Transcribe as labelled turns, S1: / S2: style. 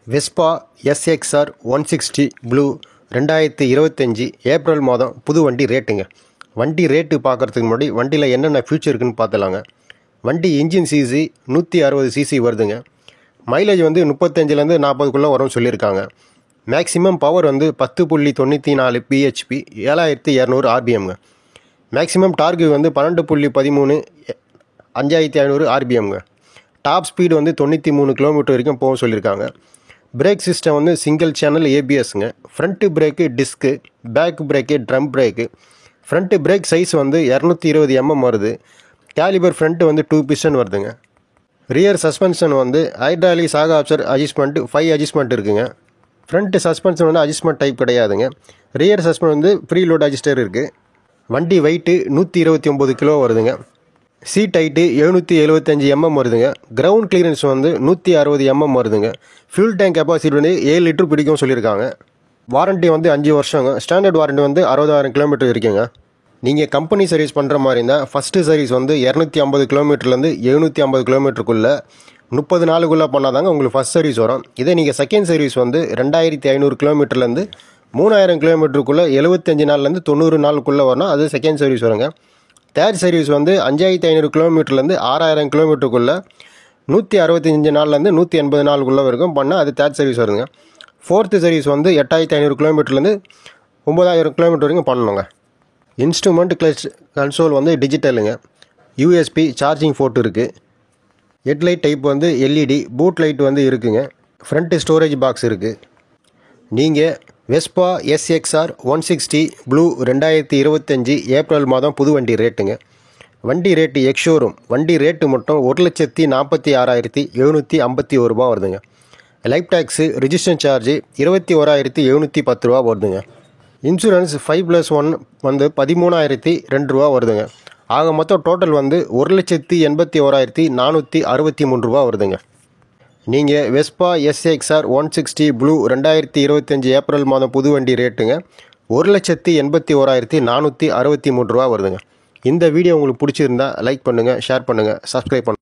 S1: Vespa எஸ்எக்ஸ்ஆர் 160 blue 2025 April மாதம் புது வண்டி ரேட்டுங்க. வண்டி ரேட்டு பார்க்குறதுக்கு முன்னாடி வண்டியில் என்னென்ன ஃபியூச்சர் இருக்குன்னு பார்த்துலாங்க. வண்டி இன்ஜின் சிசி 160 சிசி வருதுங்க. மைலேஜ் வந்து 35லேருந்து 40க்குள்ளே வரும்னு சொல்லியிருக்காங்க. மேக்ஸிமம் பவர் வந்து 10.94 பிஹெச்பி 7200 ஆர்பிஎம்ங்க. மேக்ஸிமம் டார்கு வந்து 12.13 5500 ஆர்பிஎம்ங்க. டாப் ஸ்பீடு வந்து 93 கிலோமீட்டர் வரைக்கும் போக சொல்லியிருக்காங்க. பிரேக் சிஸ்டம் வந்து சிங்கிள் சேனல் ஏபிஎஸ்ங்க. Front brake disc, back brake drum brake. Front brake size வந்து 220 mm வருது. கேலிபர் ஃப்ரண்ட்டு வந்து 2 பிஸ்டன் வருதுங்க. ரியர் சஸ்பென்ஷன் வந்து ஹைட்ராலிக் சாக ஆப்சர் அட்ஜஸ்ட்மெண்ட் 5 அட்ஜஸ்ட்மெண்ட் இருக்குங்க. ஃப்ரண்ட்டு சஸ்பென்ஷன் வந்து அட்ஜஸ்ட்மெண்ட் டைப் கிடையாதுங்க. ரியர் சஸ்பென்ஷன் வந்து ஃப்ரீ லோட் அட்ஜஸ்டர் இருக்குது. வண்டி வெயிட்டு 129 கிலோ வருதுங்க. சீட் ஹைட்டு 775 mm வருதுங்க. கிரவுண்ட் கிளியரன்ஸ் வந்து 160 mm வருதுங்க. ஃபியூல் டேங்க் கெப்பாசிட்டி வந்து 7 லிட்டர் பிடிக்கும் சொல்லியிருக்காங்க. வாரண்ட்டி வந்து 5 வருஷங்க. ஸ்டாண்டர்ட் வாரண்ட்டி வந்து 60,000 கிலோமீட்டர் இருக்குங்க. நீங்கள் கம்பெனி சர்வீஸ் பண்ணுற மாதிரி இருந்தால் ஃபஸ்ட்டு சர்வீஸ் வந்து 250 கிலோமீட்டர்லேருந்து 750 கிலோமீட்டருக்குள்ளே 30 நாளுக்குள்ளே பண்ணாதாங்க உங்களுக்கு ஃபஸ்ட் சர்வீஸ் வரும். இதே நீங்கள் செகண்ட் சர்வீஸ் வந்து 2500 கிலோமீட்டர்லேருந்து 3000 கிலோமீட்டருக்குள்ளே 75 நாள்லேருந்து 90 நாளுக்குள்ளே வரணும். அது செகண்ட் சர்வீஸ் வருங்க. தேர்ட் சர்வீஸ் வந்து 5500 கிலோமீட்டர்லேருந்து 6000 கிலோமீட்டருக்குள்ளே 165 நாள்லேருந்து 180 நாளுக்குள்ளே வரைக்கும் பண்ணால் அது தேர்ட் சர்வீஸ் வருங்க. ஃபோர்த்து சர்வீஸ் வந்து 8500 கிலோமீட்டர்லேருந்து 9000 கிலோமீட்டர் வரைக்கும் பண்ணணுங்க. இன்ஸ்ட்ருமெண்ட் கிளச் கன்சோல் வந்து டிஜிட்டலுங்க. யூஎஸ்பி சார்ஜிங் போர்ட் இருக்குது. ஹெட்லைட் டைப் வந்து எல்இடி, பூட் லைட் வந்து இருக்குங்க. ஃப்ரண்ட்டு ஸ்டோரேஜ் பாக்ஸ் இருக்குது. நீங்கள் வெஸ்பா எஸ்எக்ஸ்ஆர் 160 ப்ளூ 2025 ஏப்ரல் மாதம் புது வண்டி ரேட்டுங்க. வண்டி ரேட்டு எக்ஷோரூம் வண்டி ரேட்டு மட்டும் 1,46,751 ரூபா வருதுங்க. லைஃப் டேக்ஸு ரிஜிஸ்ட்ரேஷன் சார்ஜு 21,710 ரூபா வருதுங்க. இன்சூரன்ஸ் 5+1 வந்து 13,002 ரூபா வருதுங்க. ஆக மொத்தம் டோட்டல் வந்து 1,81,463 ரூபா வருதுங்க. நீங்கள் வெஸ்பா எஸ்எக்ஸ்ஆர் 160 ப்ளூ 2025 ஏப்ரல் மாதம் புது வண்டி ரேட்டுங்க 1,81,463 ரூபா வருதுங்க. இந்த வீடியோ உங்களுக்கு பிடிச்சிருந்தா லைக் பண்ணுங்கள், ஷேர் பண்ணுங்கள், சப்ஸ்கிரைப் பண்ணுங்கள்.